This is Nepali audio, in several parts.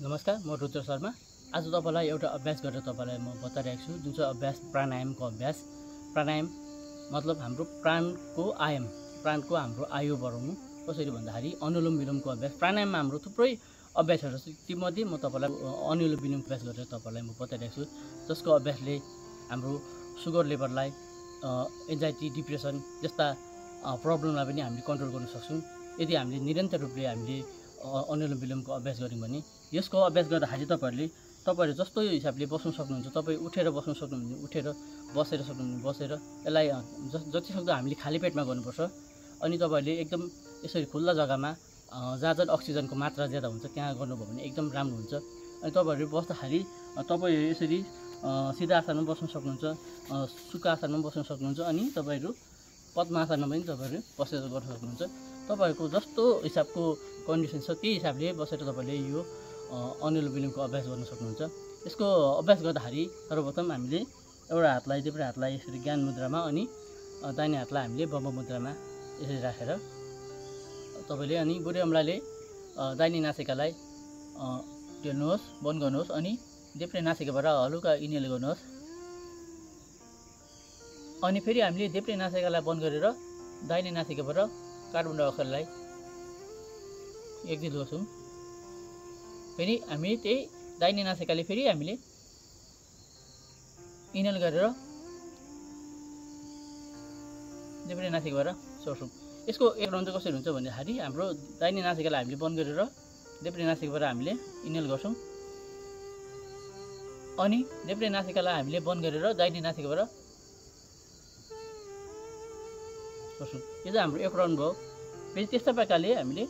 नमस्कार, म रुद्र शर्मा। आज तपाईलाई एउटा अभ्यास गरेर तपाईलाई म बताइरहेको छु, जुन चाहिँ अभ्यास प्राणायामको अभ्यास। प्राणायाम मतलब हाम्रो प्राणको प्राणको हाम्रो आयु बढाउनु। कसरी भन्दाखेरि अनुलोम विलोमको अभ्यास। प्राणायाममा हाम्रो थुप्रै अभ्यासहरू छ, तीमध्ये म तपाईलाई अनुलोम विलोम अभ्यास गरेर तपाईलाई म बताइरहेको छु, जसको अभ्यासले हाम्रो सुगर लेभललाई, एन्जाइटी, डिप्रेसन जस्ता प्रब्लमलाई पनि हामीले कन्ट्रोल गर्न सक्छौँ यदि हामीले निरन्तर रूपले हामीले अनुलोम विलोमको अभ्यास गऱ्यौँ भने। यसको अभ्यास गर्दाखेरि तपाईहरु जस्तो हिसाबले बस्न सक्नुहुन्छ, तपाई उठेर बस्न सक्नुहुन्छ उठेर, बसेर सक्नुहुन्छ बसेर। यसलाई जतिसक्दो हामीले खाली पेटमा गर्नुपर्छ। अनि तपाईहरुले एकदम यसरी खुल्ला जग्गामा जहाँ चाहिँ अक्सिजनको मात्रा ज्यादा हुन्छ त्यहाँ गर्नुभयो भने एकदम राम्रो हुन्छ। अनि तपाईहरु बस्दाखेरि तपाई यसरी सिधा आसनमा बस्न सक्नुहुन्छ, सुक्खा आसनमा बस्न सक्नुहुन्छ, अनि तपाईहरु पद्मासनमा पनि तपाईहरु बसेर गर्न सक्नुहुन्छ। तपाईहरुको जस्तो हिसाबको कन्डिसन छ त्यही हिसाबले बसेर तपाईले यो अनुलोम विलोमको अभ्यास गर्न सक्नुहुन्छ। यसको अभ्यास गर्दाखेरि सर्वप्रथम हामीले एउटा हातलाई, देब्रे हातलाई यसरी ज्ञान मुद्रामा अनि दाहिने हातलाई हामीले बम मुद्रामा यसरी राखेर तपाईले अनि बुढी अमलाले दाहिने नासिकालाई टेल्नुहोस्, बन्द गर्नुहोस् अनि देब्रे नासिकाबाट हलुका इनहेल गर्नुहोस्। अनि फेरि हामीले देब्रे नासिकालाई बन्द गरेर दाहिने नासिकाबाट कार्बन डाइअक्साइडलाई एक्जिट गर्छौँ। फेरि हामी त्यही दाहिने नासिकाले फेरि हामीले इनहेल गरेर देब्रे नासिकाबाट छोड्छौँ। यसको एक राउन्ड चाहिँ कसरी हुन्छ भन्दाखेरि हाम्रो दाहिने नासिकालाई हामीले बन्द गरेर देब्रे नासिकाबाट हामीले इनहेल गर्छौँ, अनि देब्रे नासिकालाई हामीले बन्द गरेर दाहिने नासिकाबाट छोड्छौँ। यो चाहिँ हाम्रो एक राउन्ड भयो। फेरि त्यस्तै प्रकारले हामीले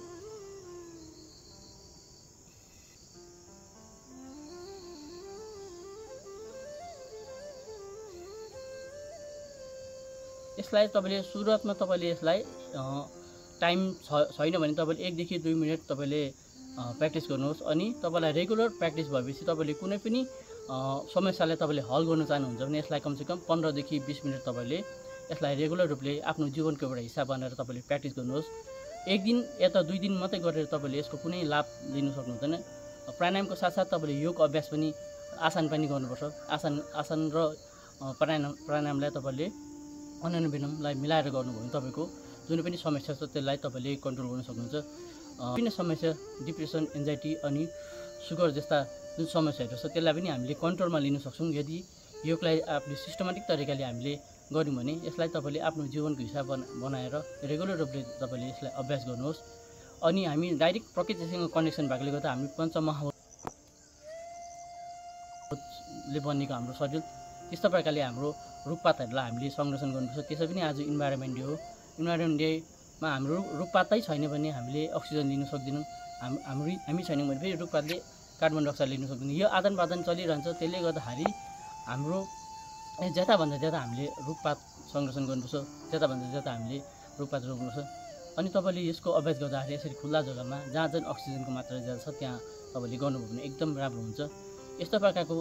यसलाई तपाईले सुरुवातमा तपाईले यसलाई टाइम छैन भने तपाईले 1 देखि 2 मिनेट तपाईले प्र्याक्टिस गर्नुहोस्। अनि तपाईलाई रेगुलर प्र्याक्टिस भएपछि तपाईले कुनै पनि समस्यालाई तपाईले हल गर्न चाहनुहुन्छ भने यसलाई कमसेकम 15 देखि 20 मिनेट तपाईले यसलाई रेगुलर रूपले आफ्नो जीवनको एउटा हिस्सा बनाएर तपाईले प्र्याक्टिस गर्नुहोस्। एक दिन या त 2 दिन मात्रै गरेर तपाईले यसको कुनै लाभ लिन सक्नुहुँदैन। प्राणायामको साथसाथ तपाईले योग अभ्यास पनि आसन पनि गर्नुपर्छ। आसन र प्राणायामलाई तपाईले अनुलोम विलोमलाई मिलाएर गर्नुभयो भने तपाईको जुनै पनि समस्या छ त्यसलाई तपाईले कन्ट्रोल गर्न सक्नुहुन्छ। विभिन्न समस्या, डिप्रेसन, एन्जाइटी अनि सुगर जस्ता जुन समस्याहरू छ त्यसलाई पनि हामीले कन्ट्रोलमा लिन सक्छौँ यदि योगलाई आफ्नो सिस्टमेटिक तरिकाले हामीले गर्यौँ भने। यसलाई तपाईले आफ्नो जीवनको हिस्सा बनाएर रेगुलर रूपले तपाईले यसलाई अभ्यास गर्नुहोस्। अनि हामी डाइरेक्ट प्रकृतिसँग कनेक्सन भएकोले गर्दा हामी पञ्चमहाभूतले बनेको हाम्रो शरीर, त्यस्तो प्रकारले हाम्रो रुखपातहरूलाई हामीले संरक्षण गर्नुपर्छ। त्यसै पनि आज इन्भाइरोमेन्ट डे हो। इन्भाइरोमेन्ट डेमा हाम्रो रुखपातै छैन भने हामीले अक्सिजन लिन सक्दैनौँ। हामी छैनौँ भने फेरि रुखपातले कार्बन डाइअक्साइड लिन सक्दैन। यो आदान प्रदान चलिरहन्छ। त्यसले गर्दाखेरि हाम्रो ज्यादाभन्दा ज्यादा हामीले रुखपात संरक्षण गर्नुपर्छ, ज्यादाभन्दा ज्यादा हामीले रुखपात रोप्नुपर्छ। अनि तपाईँले यसको अभ्यास गर्दाखेरि यसरी खुल्ला जग्गामा जहाँ चाहिँ अक्सिजनको मात्रा ज्यादा छ त्यहाँ तपाईँले गर्नुभयो भने एकदम राम्रो हुन्छ। यस्तो प्रकारको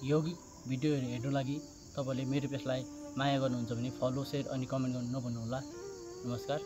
यौगिक भिडियोहरू हेर्नु लागि तपाईले मेरो पेजलाई माया गर्नुहुन्छ भने फलो, शेयर अनि कमेन्ट गर्नु नभुल्नुहोला। नमस्कार।